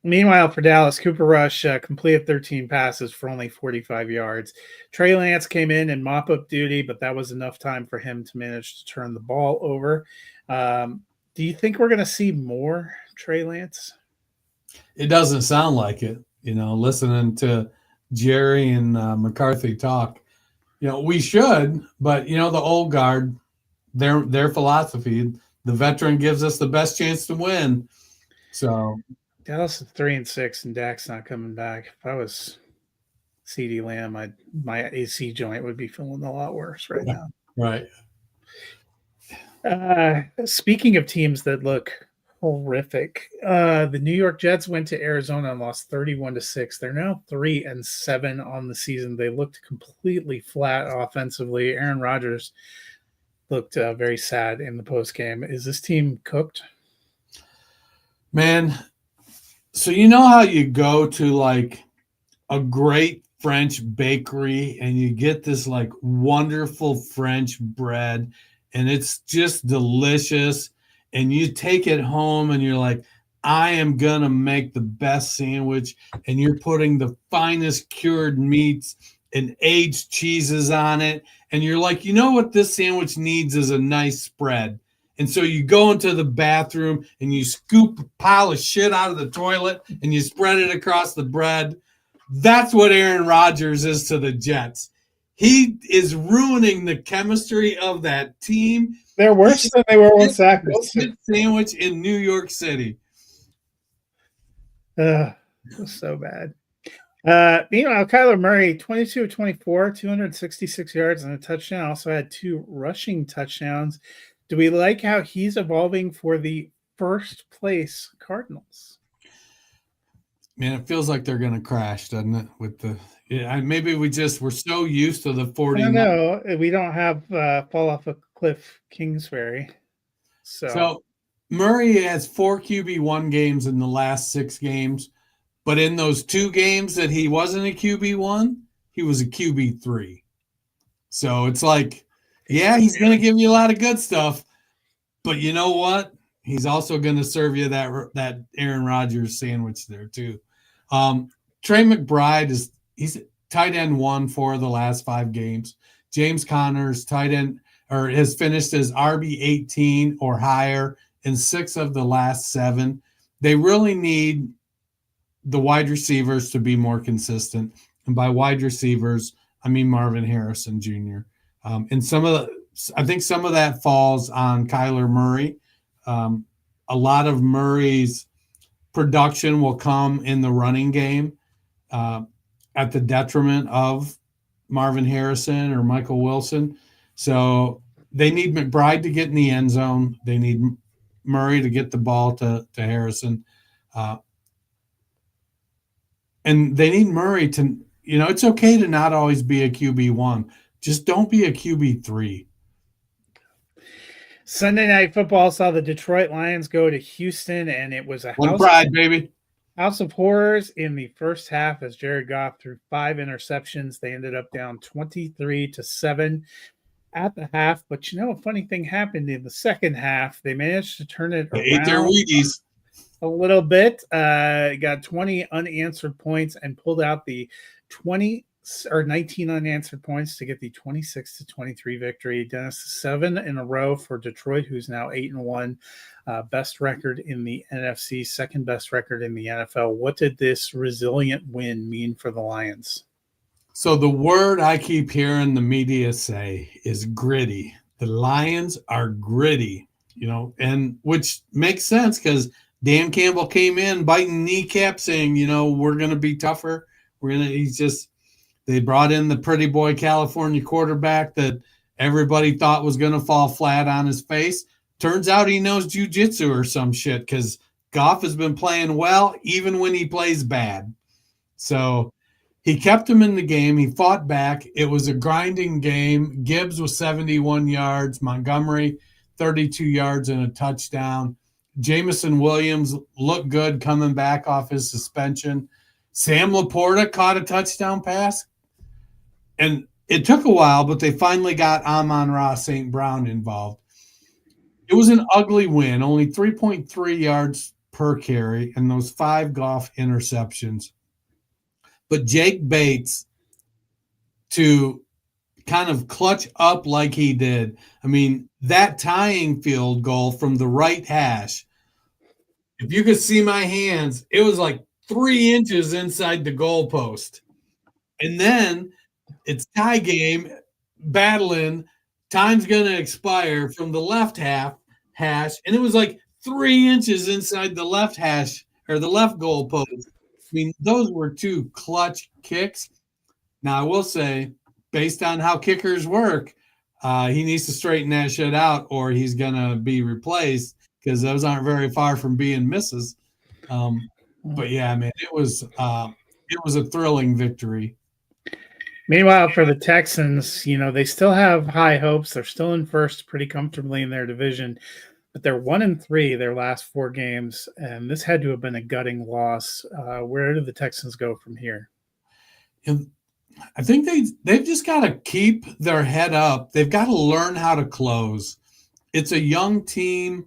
Meanwhile, for Dallas, Cooper Rush completed 13 passes for only 45 yards. Trey Lance came in mop-up duty, but that was enough time for him to manage to turn the ball over. Do you think we're going to see more Trey Lance? It doesn't sound like it. Listening to Jerry and McCarthy talk. We should, but the old guard, their philosophy, the veteran gives us the best chance to win. So Dallas is 3-6, and Dak's not coming back. If I was CeeDee Lamb, my AC joint would be feeling a lot worse right now. Right. Speaking of teams that look horrific, the New York Jets went to Arizona and lost 31-6. They're now 3-7 on the season. They looked completely flat offensively. Aaron Rodgers looked very sad in the post game. Is this team cooked? Man, so you know how you go to like a great French bakery and you get this like wonderful French bread and it's just delicious, and you take it home and you're like, I am gonna make the best sandwich, and you're putting the finest cured meats and aged cheeses on it, and you're like, you know what this sandwich needs is a nice spread. And so you go into the bathroom and you scoop a pile of shit out of the toilet and you spread it across the bread. That's what Aaron Rodgers is to the Jets. He is ruining the chemistry of that team. They're worse than they were when Zach Wilson. Sandwich in New York City. So bad. Meanwhile, Kyler Murray, 22 of 24, 266 yards and a touchdown. Also had 2 rushing touchdowns. Do we like how he's evolving for the first place Cardinals? Man, it feels like they're going to crash, doesn't it? Maybe we're so used to the 40. No, we don't have fall off a cliff Kingsbury. So Murray has 4 QB1 games in the last 6 games, but in those 2 games that he wasn't a QB1, he was a QB3. So it's like, yeah, he's going to give you a lot of good stuff, but you know what? He's also going to serve you that Aaron Rodgers sandwich there too. Trey McBride he's tight end 1 for the last 5 games. James Conner's tight end has finished as RB 18 or higher in 6 of the last 7. They really need the wide receivers to be more consistent, and by wide receivers, I mean Marvin Harrison Jr. And I think some of that falls on Kyler Murray. A lot of Murray's production will come in the running game at the detriment of Marvin Harrison or Michael Wilson. So they need McBride to get in the end zone. They need Murray to get the ball to Harrison. And they need Murray to, it's okay to not always be a QB1. Just don't be a QB3. Sunday Night Football saw the Detroit Lions go to Houston, and it was a house of horrors in the first half as Jared Goff threw 5 interceptions. They ended up down 23-7 at the half. But a funny thing happened in the second half. They managed to turn it around. Ate their Wheaties a little bit. Got 20 unanswered points and pulled out the 19 unanswered points to get the 26-23 victory. Dennis, 7 in a row for Detroit, who's now 8-1, best record in the NFC, second best record in the NFL. What did this resilient win mean for the Lions? So the word I keep hearing the media say is gritty. The Lions are gritty, and which makes sense because Dan Campbell came in biting kneecaps saying, we're going to be tougher. They brought in the pretty boy California quarterback that everybody thought was going to fall flat on his face. Turns out he knows jiu-jitsu or some shit because Goff has been playing well even when he plays bad. So he kept him in the game. He fought back. It was a grinding game. Gibbs was 71 yards. Montgomery, 32 yards and a touchdown. Jameson Williams looked good coming back off his suspension. Sam Laporta caught a touchdown pass. And it took a while, but they finally got Amon-Ra St. Brown involved. It was an ugly win, only 3.3 yards per carry and those 5 Goff interceptions. But Jake Bates, to kind of clutch up like he did, that tying field goal from the right hash, if you could see my hands, it was like 3 inches inside the goalpost. And then it's tie game, battling. Time's going to expire from the left hash, and it was like 3 inches inside the left hash or the left goal post. I mean, those were 2 clutch kicks. Now, I will say, based on how kickers work, he needs to straighten that shit out or he's going to be replaced because those aren't very far from being misses. But yeah, man, it was a thrilling victory. Meanwhile, for the Texans, they still have high hopes. They're still in first pretty comfortably in their division, but they're 1-3 their last 4 games, and this had to have been a gutting loss. Where do the Texans go from here? I think they've just got to keep their head up. They've got to learn how to close. It's a young team.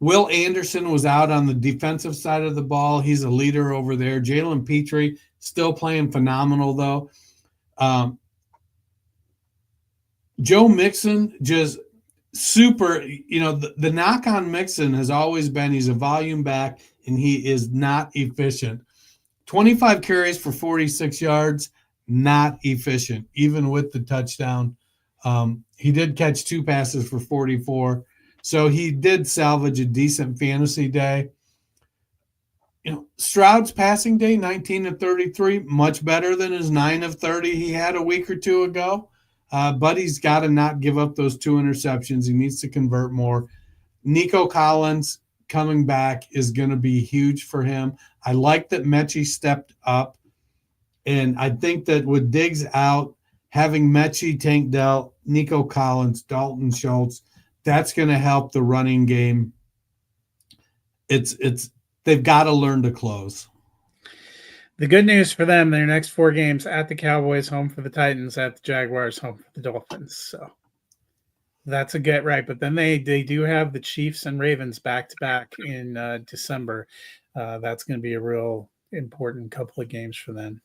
Will Anderson was out on the defensive side of the ball. He's a leader over there. Jalen Petrie still playing phenomenal, though. Joe Mixon just super, the knock on Mixon has always been he's a volume back and he is not efficient. 25 carries for 46 yards, not efficient, even with the touchdown. He did catch 2 passes for 44. So he did salvage a decent fantasy day. Stroud's passing day, 19 of 33, much better than his 9 of 30 he had a week or 2 ago. But he's got to not give up those 2 interceptions. He needs to convert more. Nico Collins coming back is going to be huge for him. I like that Mechie stepped up. And I think that with Diggs out, having Mechie, Tank Dell, Nico Collins, Dalton Schultz, that's going to help the running game. They've got to learn to close. The good news for them, their next 4 games at the Cowboys, home for the Titans, at the Jaguars, home for the Dolphins. So that's a get right. But then they do have the Chiefs and Ravens back-to-back in December. That's going to be a real important couple of games for them.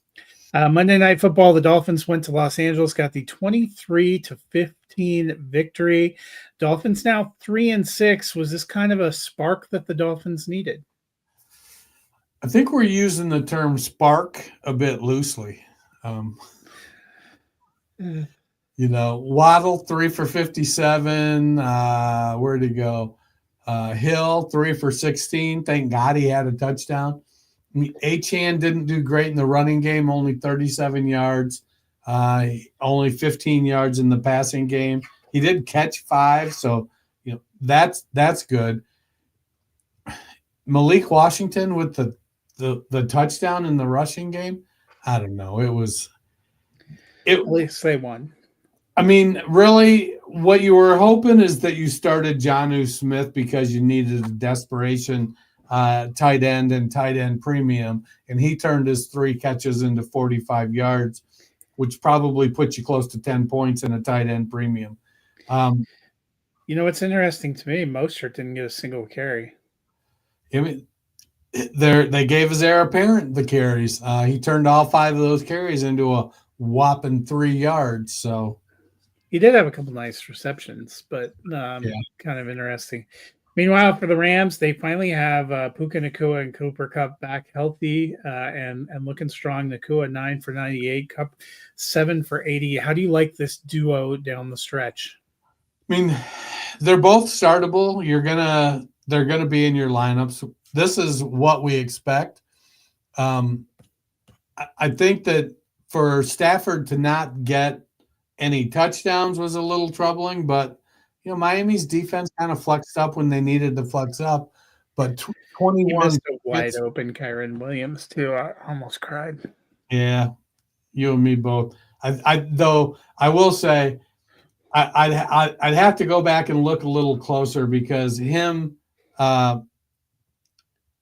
Monday Night Football, the Dolphins went to Los Angeles, got the 23-15 victory. Dolphins now 3-6. Was this kind of a spark that the Dolphins needed? I think we're using the term spark a bit loosely. Waddle 3 for 57. Where'd he go? Hill 3 for 16. Thank God he had a touchdown. Achane didn't do great in the running game, only 37 yards, only 15 yards in the passing game. He did catch 5, so that's good. Malik Washington with the touchdown in the rushing game. I don't know. At least they won. I mean, really, what you were hoping is that you started Jonnu Smith because you needed a desperation tight end and tight end premium, and he turned his 3 catches into 45 yards, which probably puts you close to 10 points in a tight end premium. What's interesting to me, Mostert didn't get a single carry. I mean, they gave his heir apparent the carries. He turned all 5 of those carries into a whopping 3 yards. So he did have a couple nice receptions, but kind of interesting. Meanwhile, for the Rams, they finally have Puka Nacua and Cooper Kupp back healthy and looking strong. Nacua 9 for 98, Kupp 7 for 80. How do you like this duo down the stretch? I mean, they're both startable. They're gonna be in your lineups. This is what we expect. I think that for Stafford to not get any touchdowns was a little troubling, but Miami's defense kind of flexed up when they needed to flex up. But 21 missed a wide open Kyren Williams too. I almost cried. Yeah, you and me both. Though I will say I'd have to go back and look a little closer because him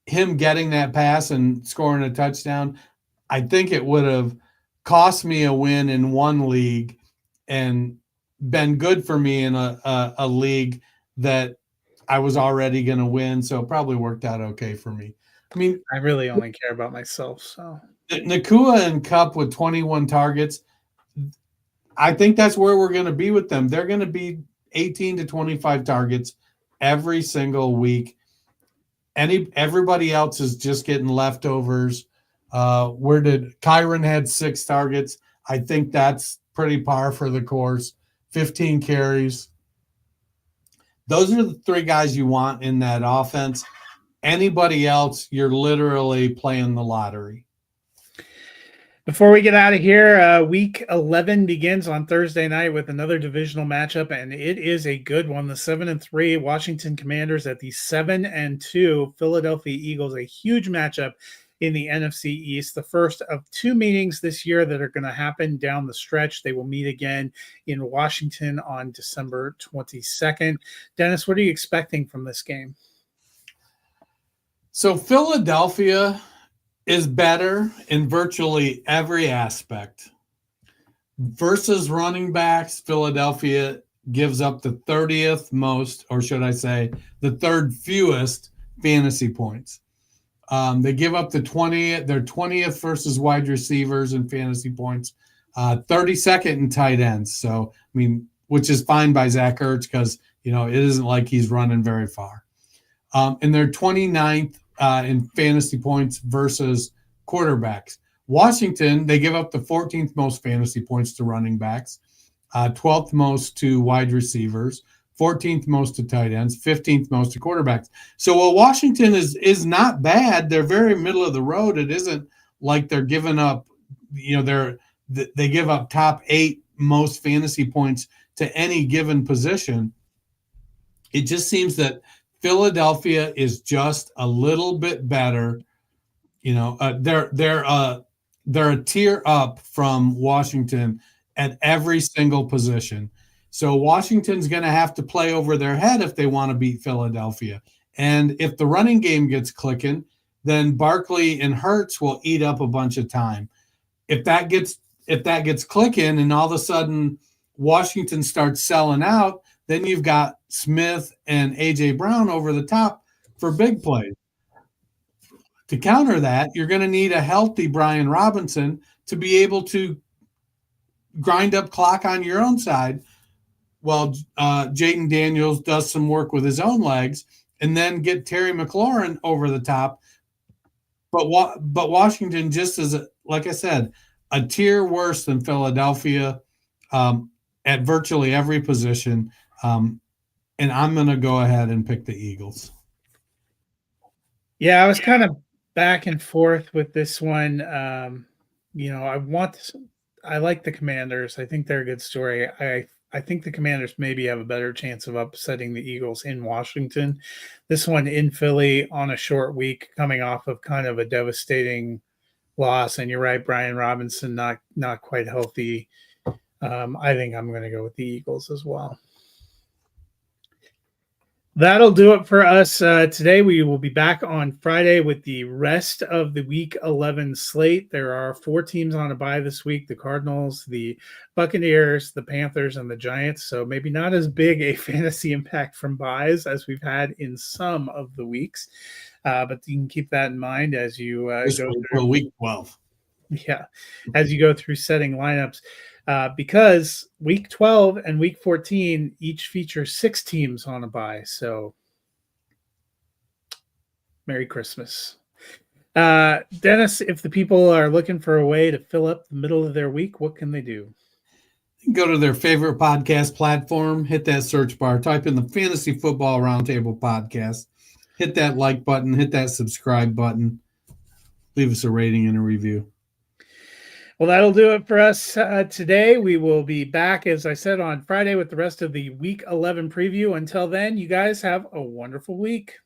getting that pass and scoring a touchdown, I think it would have cost me a win in one league and been good for me in a league that I was already going to win. So it probably worked out okay for me. I mean, I really only care about myself. So Nacua and Kupp with 21 targets, I think that's where we're going to be with them. They're going to be 18 to 25 targets every single week. Everybody else is just getting leftovers. Kyren had 6 targets. I think that's pretty par for the course. 15 carries. Those are the three guys you want in that offense. Anybody else, you're literally playing the lottery. Before we get out of here, week 11 begins on Thursday night with another divisional matchup, and it is a good one. The 7-3 Washington Commanders at the 7-2 Philadelphia Eagles, a huge matchup in the NFC East. The first of two meetings this year that are going to happen down the stretch. They will meet again in Washington on December 22nd. Dennis, what are you expecting from this game? So Philadelphia is better in virtually every aspect. Versus running backs, Philadelphia gives up the 30th most, or should I say, the third fewest fantasy points. They give up their 20th versus wide receivers in fantasy points, 32nd in tight ends. So, I mean, which is fine by Zach Ertz because, it isn't like he's running very far. And they're 29th in fantasy points versus quarterbacks. Washington, they give up the 14th most fantasy points to running backs, 12th most to wide receivers, 14th most to tight ends, 15th most to quarterbacks. So while Washington is not bad, they're very middle of the road. It isn't like they're giving up, they give up top 8 most fantasy points to any given position. It just seems that Philadelphia is just a little bit better. They're a tier up from Washington at every single position. So Washington's going to have to play over their head if they want to beat Philadelphia. And if the running game gets clicking, then Barkley and Hurts will eat up a bunch of time. If that gets clicking and all of a sudden Washington starts selling out, then you've got Smith and A.J. Brown over the top for big plays. To counter that, you're going to need a healthy Brian Robinson to be able to grind up clock on your own side while Jayden Daniels does some work with his own legs, and then get Terry McLaurin over the top. But Washington just is, like I said, a tier worse than Philadelphia at virtually every position. And I'm going to go ahead and pick the Eagles. Yeah, I was kind of back and forth with this one. I like the Commanders. I think they're a good story. I think the Commanders maybe have a better chance of upsetting the Eagles in Washington. This one in Philly on a short week, coming off of kind of a devastating loss. And you're right, Brian Robinson not quite healthy. I think I'm going to go with the Eagles as well. That'll do it for us today. We will be back on Friday with the rest of the Week 11 slate. There are 4 teams on a bye this week: the Cardinals, the Buccaneers, the Panthers, and the Giants. So maybe not as big a fantasy impact from byes as we've had in some of the weeks. But you can keep that in mind as you go through Week 12. Yeah, as you go through setting lineups. Because week 12 and week 14 each feature 6 teams on a bye. So Merry Christmas. Dennis, if the people are looking for a way to fill up the middle of their week, what can they do? Go to their favorite podcast platform, hit that search bar, type in the Fantasy Football Roundtable podcast, hit that like button, hit that subscribe button, leave us a rating and a review. Well, that'll do it for us today. We will be back, as I said, on Friday with the rest of the Week 11 preview. Until then, you guys have a wonderful week.